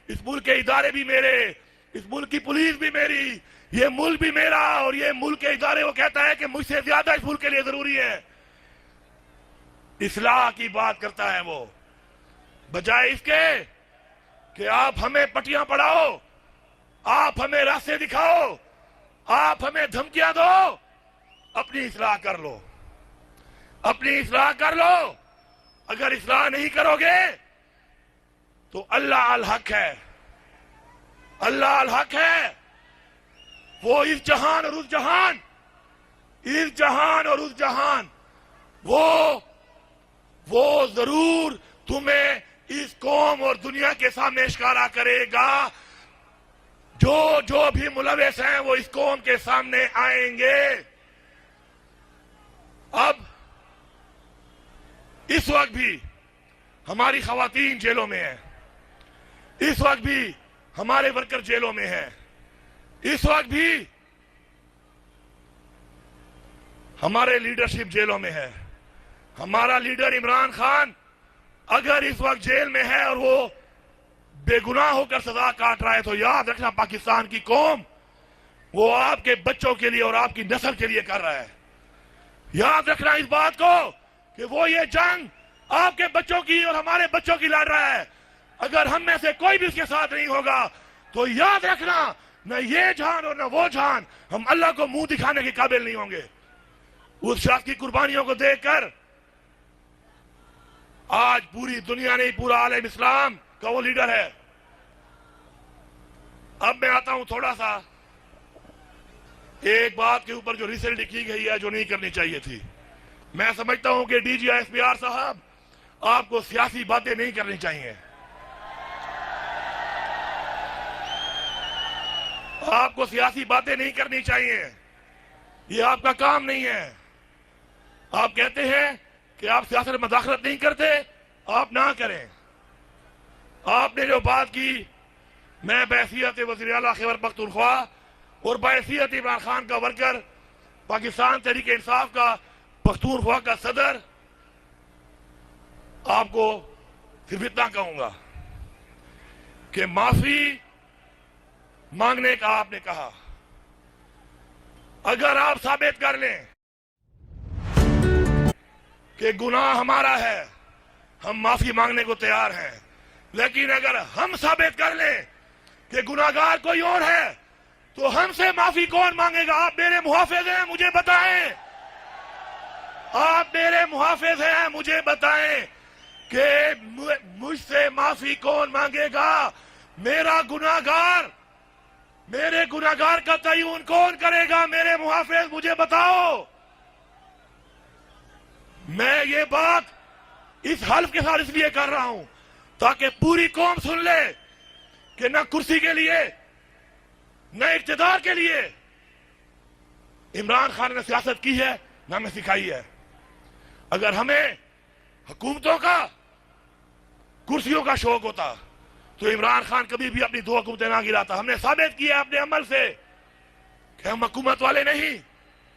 इस मुल्क के इदारे भी मेरे, इस मुल्क की पुलिस भी मेरी, ये मुल्क भी मेरा, और ये मुल्क के इदारे वो कहता है कि मुझसे ज्यादा इस मुल्क के लिए जरूरी है। इस्लाह की बात करता है वो, बजाय इसके कि आप हमें पटियां पढ़ाओ, आप हमें रास्ते दिखाओ, आप हमें धमकियां दो। अपनी इस्लाह कर लो, अपनी इस्लाह कर लो। अगर इस्लाह नहीं करोगे तो अल्लाह अल हक है, अल्लाह अल हक है। वो इस जहान और उस जहान, इस जहान और उस जहान, वो जरूर तुम्हें इस कौम और दुनिया के सामने इश्कारा करेगा। जो भी मुलविस हैं वो इस कौम के सामने आएंगे। अब इस वक्त भी हमारी खवातीन जेलों में है, इस वक्त भी हमारे वर्कर जेलों में है, इस वक्त भी हमारे लीडरशिप जेलों में है। हमारा लीडर इमरान खान अगर इस वक्त जेल में है और वो बेगुनाह होकर सजा काट रहा है, तो याद रखना पाकिस्तान की कौम वो आपके बच्चों के लिए और आपकी नस्ल के लिए कर रहा है। याद रखना इस बात को कि वो ये जंग आपके बच्चों की और हमारे बच्चों की लड़ रहा है। अगर हम में से कोई भी उसके साथ नहीं होगा तो याद रखना, न ये जान और न वो जान, हम अल्लाह को मुंह दिखाने के काबिल नहीं होंगे। उस शख्स की कुर्बानियों को देखकर आज पूरी दुनिया नहीं, पूरा आलम इस्लाम का वो लीडर है। अब मैं आता हूं थोड़ा सा एक बात के ऊपर जो रिसेंटली की गई है, जो नहीं करनी चाहिए थी। मैं समझता हूं कि DGISPR साहब आपको सियासी बातें नहीं करनी चाहिए, आपको सियासी बातें नहीं करनी चाहिए, ये आपका काम नहीं है। आप कहते हैं कि आप सियासत में मदाखलत नहीं करते, आप ना करें। आपने जो बात की, मैं बहसीयत वज़ीर आला खैबर पख्तूनख्वा और बहसीयत इमरान खान का वर्कर, पाकिस्तान तहरीक इंसाफ का पख्तूनख्वा का सदर, आपको सिर्फ इतना कहूंगा कि माफी मांगने का आपने कहा, अगर आप साबित कर लें कि गुनाह हमारा है, हम माफी मांगने को तैयार हैं। लेकिन अगर हम साबित कर लें कि गुनाहगार कोई और है, तो हमसे माफी कौन मांगेगा? आप मेरे मुहाफिज हैं, मुझे बताएं। आप मेरे मुहाफिज हैं, मुझे बताएं कि मुझसे माफी कौन मांगेगा? मेरे गुनाहगार का तय्युन कौन करेगा? मेरे मुहाफिज, मुझे बताओ। मैं ये बात इस हल्फ के साथ इसलिए कर रहा हूं ताकि पूरी कौम सुन ले कि न कुर्सी के लिए न इक्तिदार के लिए इमरान खान ने सियासत की है, न हमें सिखाई है। अगर हमें हुकूमतों का, कुर्सियों का शौक होता तो इमरान खान कभी भी अपनी 2 हुकूमतें ना गिराता। हमने साबित किया अपने अमल से कि हम हुकूमत वाले नहीं,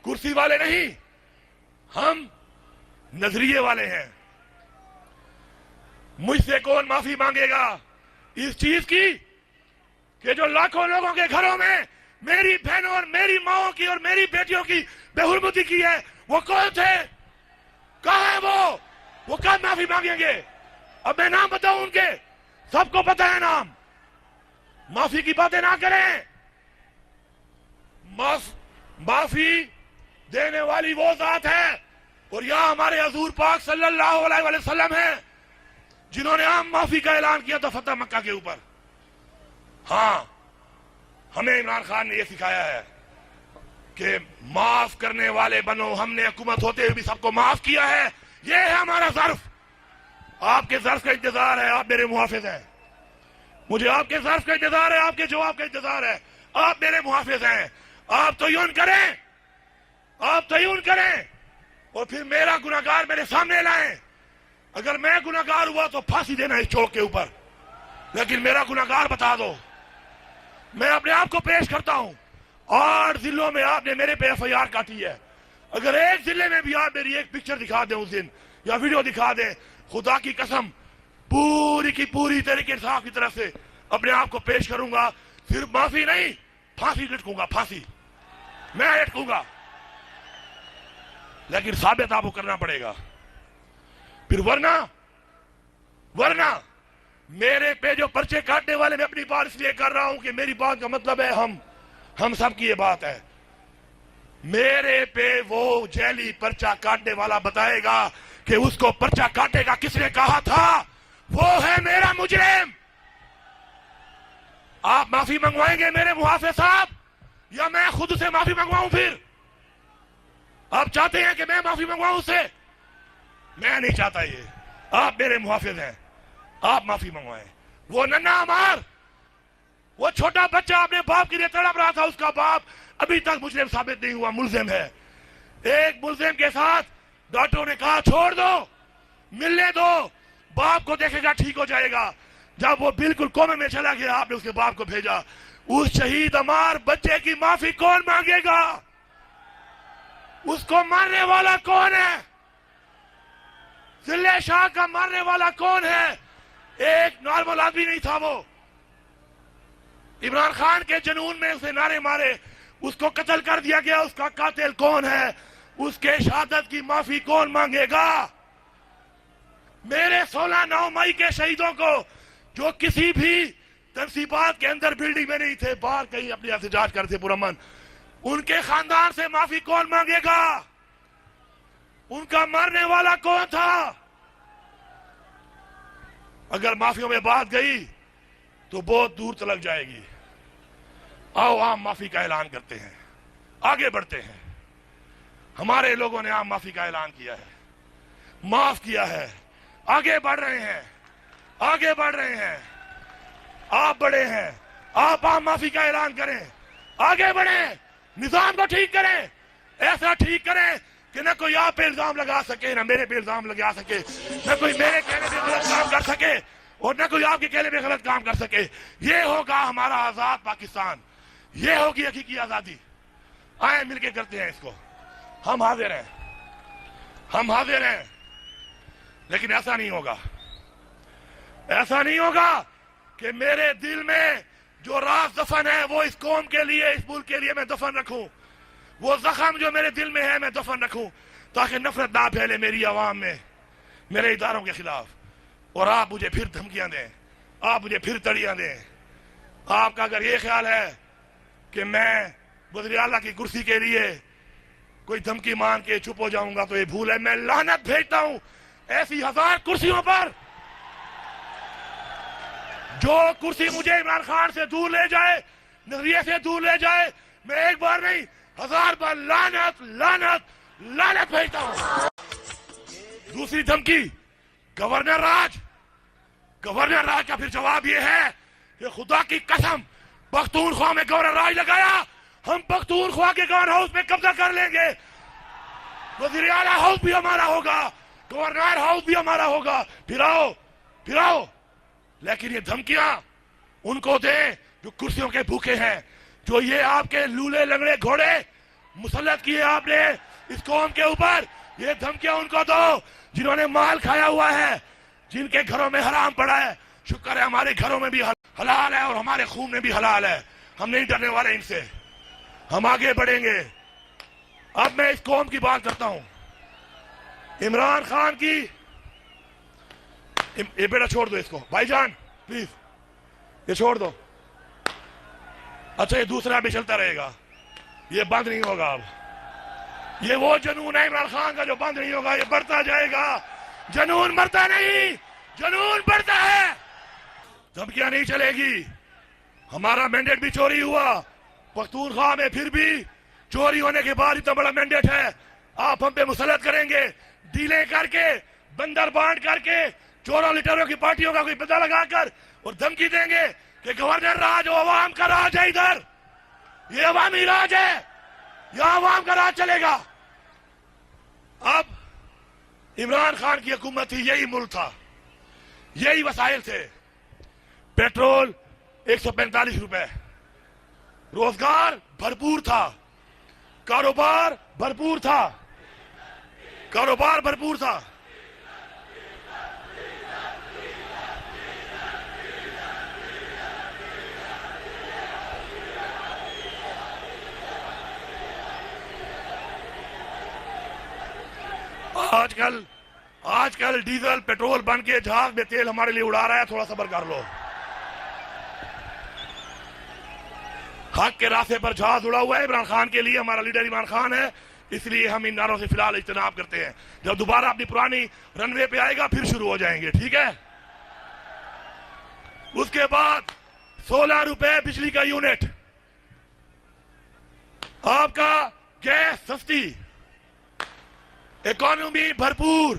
कुर्सी वाले नहीं, हम नजरिए वाले हैं। मुझसे कौन माफी मांगेगा इस चीज की कि जो लाखों लोगों के घरों में मेरी बहनों और मेरी माओं की और मेरी बेटियों की बेहुरमती की है? वो कौन थे? कहां है वो कब माफी मांगेंगे? अब मैं नाम बताऊं उनके, सबको पता है नाम। माफी की बातें ना करें। माफी देने वाली वो जात है, और यहां हमारे हजूर पाक सल्लल्लाहु अलैहि वसल्लम है जिन्होंने आम माफी का ऐलान किया था फतह मक्का के ऊपर। हां, हमें इमरान खान ने यह सिखाया है कि माफ करने वाले बनो। हमने हुकूमत होते हुए भी सबको माफ किया है। यह है हमारा ज़र्फ। आपके ज़र्फ का इंतजार है, आप मेरे मुहाफिज हैं। मुझे आपके ज़र्फ का इंतजार है, आपके जवाब का इंतजार है। आप मेरे मुहाफिज हैं। आप तय्युन करें, आप तय्युन करें और फिर मेरा गुनाहगार मेरे सामने लाएं। अगर मैं गुनाहगार हुआ तो फांसी देना इस चौक के ऊपर, लेकिन मेरा गुनाहगार बता दो। मैं अपने आप को पेश करता हूं। 8 जिलों में आपने मेरे पे FIR काटी है। अगर एक जिले में भी आप मेरी एक पिक्चर दिखा दें उस दिन, या वीडियो दिखा दें, खुदा की कसम पूरी की पूरी तरीके इंसाफ की तरफ से अपने आप को पेश करूंगा, सिर्फ माफी नहीं, फांसी लटकूंगा, फांसी मैं लटकूंगा, लेकिन साबित आपको करना पड़ेगा। फिर वरना मेरे पे जो पर्चे काटने वाले, मैं अपनी बात इसलिए कर रहा हूं कि मेरी बात का मतलब है हम सब की ये बात है। मेरे पे वो जैली पर्चा काटने वाला बताएगा कि उसको पर्चा काटेगा किसने कहा था, वो है मेरा मुजरिम। आप माफी मंगवाएंगे मेरे मुहाफिज साहब, या मैं खुद से माफी मंगवाऊं? फिर आप चाहते हैं कि मैं माफी मंगवाऊं उससे? मैं नहीं चाहता ये। आप मेरे मुहाफिज हैं, आप माफी मंगवाएं। वो नन्ना अमार, वो छोटा बच्चा अपने बाप के लिए तड़प रहा था, उसका बाप अभी तक मुजरिम साबित नहीं हुआ, मुलजिम है। एक मुलजिम के साथ डॉक्टरों ने कहा छोड़ दो, मिलने दो, बाप को देखेगा ठीक हो जाएगा। जब वो बिल्कुल कोमे में चला गया, आपने उसके बाप को भेजा। उस शहीद अमार बच्चे की माफी कौन मांगेगा? उसको मारने वाला कौन है? जिले शाह का मारने वाला कौन है? एक नॉर्मल आदमी नहीं था वो। इमरान खान के जुनून में उसे नारे मारे, उसको कत्ल कर दिया गया। उसका कातिल कौन है? उसके शहादत की माफी कौन मांगेगा? मेरे 16-9 मई के शहीदों को, जो किसी भी तनसीबात के अंदर बिल्डिंग में नहीं थे, बाहर कहीं अपनी एहतजाज करते पुरअमन, उनके खानदान से माफी कौन मांगेगा? उनका मारने वाला कौन था? अगर माफियों में बात गई तो बहुत दूर तलक जाएगी। आओ आम माफी का ऐलान करते हैं, आगे बढ़ते हैं। हमारे लोगों ने आम माफी का ऐलान किया है, माफ किया है, आगे बढ़ रहे हैं, आगे बढ़ रहे हैं। आप बड़े हैं, आप आम माफी का ऐलान करें, आगे बढ़ें, निजाम को ठीक करें, ऐसा ठीक करें कि न कोई आप पे इल्जाम लगा सके, न मेरे पे इल्जाम लगा सके, न कोई मेरे कहने पे गलत काम कर सके और न कोई आपके कहने पे गलत काम कर सके। ये होगा हमारा आजाद पाकिस्तान, ये होगी हकीकी आजादी। आए मिलके करते हैं इसको। हम हाजिर हैं, हम हाजिर हैं, लेकिन ऐसा नहीं होगा, ऐसा नहीं होगा कि मेरे दिल में जो राज दफन है वो इस कौम के लिए, इस मुल्क के लिए मैं दफन रखूं। वो जख्म जो मेरे दिल में है मैं दफन रखूं, ताकि नफरत ना फैले मेरी आवाम में, मेरे इदारों के खिलाफ। और आप मुझे फिर धमकियां दें, आप मुझे फिर तड़ियां दें। आपका अगर ये ख्याल है कि मैं वज़ीर आला की कुर्सी के लिए कोई धमकी मान के चुप हो जाऊंगा, तो ये भूल है। मैं लानत भेजता हूं ऐसी 1000 कुर्सियों पर। जो कुर्सी मुझे इमरान खान से दूर ले जाए, नजरिए से दूर ले जाए, मैं एक बार नहीं 1000 बार लानत लानत लानत भेजता हूं। दूसरी धमकी गवर्नर राज का फिर जवाब यह है कि खुदा की कसम पख्तूनख्वा में गवर्नर राज लगाया, हम पख्तूनख्वा के गवर्नर हाउस में कब्जा कर लेंगे। वज़ीर आला हाउस भी हमारा होगा, गवर्नर हाउस भी हमारा होगा। फिर आओ। लेकिन ये धमकियां उनको दें जो कुर्सियों के भूखे हैं, जो ये आपके लूले लंगड़े घोड़े मुसल्लत किए आपने इस कौम के ऊपर। ये धमकियां उनको दो जिन्होंने माल खाया हुआ है, जिनके घरों में हराम पड़ा है। शुक्र है हमारे घरों में भी हलाल है और हमारे खून में भी हलाल है। हम नहीं डरने वाले इनसे, हम आगे बढ़ेंगे। अब मैं इस कौम की बात करता हूं, इमरान खान की। ये बेटा छोड़ दो इसको, भाईजान प्लीज ये छोड़ दो। अच्छा ये दूसरा भी चलता रहेगा, ये बंद नहीं होगा। अब ये वो जुनून है इमरान खान का जो बंद नहीं होगा, ये बढ़ता जाएगा। जुनून मरता नहीं, जुनून बढ़ता है। धमकियां नहीं चलेगी। हमारा मैंडेट भी चोरी हुआ पख्तूनख्वा में, फिर भी चोरी होने के बाद इतना बड़ा मैंडेट है। आप हम पे मुसल्लत करेंगे, डीलें करके, बंदर बांट करके, चोरों लिटरों की पार्टियों का कोई पता लगाकर, और धमकी देंगे कि गवर्नर राज अवाम का राज है, इधर ये अवामी राज है, यहां अवाम का राज चलेगा। अब इमरान खान की हुकूमत थी, यही मुल्क था, यही वसाइल थे। पेट्रोल 145 रुपए, रोजगार भरपूर था, कारोबार भरपूर था। आजकल डीजल पेट्रोल बन के जहाज में तेल हमारे लिए उड़ा रहा है, थोड़ा सब्र कर लो। हक के रास्ते पर जहाज उड़ा हुआ है इमरान खान के लिए, हमारा लीडर इमरान खान है, इसलिए हम इन नारों से फिलहाल इज्तनाब करते हैं। जब दोबारा अपनी पुरानी रनवे पे आएगा फिर शुरू हो जाएंगे, ठीक है। उसके बाद 16 रुपए बिजली का यूनिट, आपका गैस सस्ती, इकोनॉमी भरपूर,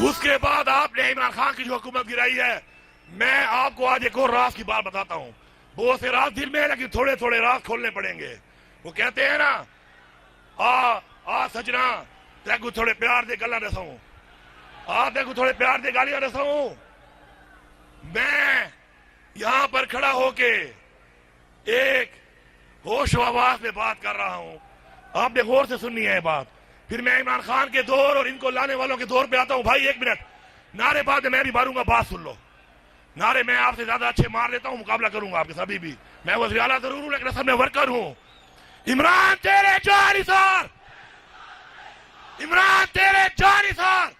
उसके बाद आपने इमरान खान की जो हुकूमत गिराई है। मैं आपको आज एक और राज की बात बताता हूं। बहुत से राज दिल में है लेकिन थोड़े थोड़े राज खोलने पड़ेंगे। वो कहते हैं ना, आ सजना तेको थोड़े प्यार दे गल्ला दसाऊं, तेको थोड़े प्यार दे गालियां दसाऊं। मैं यहां पर खड़ा होके एक होश आवाज में बात कर रहा हूं, आपने गौर से सुननी है बात। फिर मैं इमरान खान के दौर और इनको लाने वालों के दौर पे आता हूं। भाई 1 मिनट, नारे बाद में मैं भी मारूंगा, बात सुन लो। नारे मैं आपसे ज्यादा अच्छे मार लेता हूं, मुकाबला करूंगा आपके सभी भी। मैं वज़ीर आला जरूर हूं लेकिन असल में वर्कर हूं। इमरान तेरे जानिसार, इमरान तेरे जानिसार।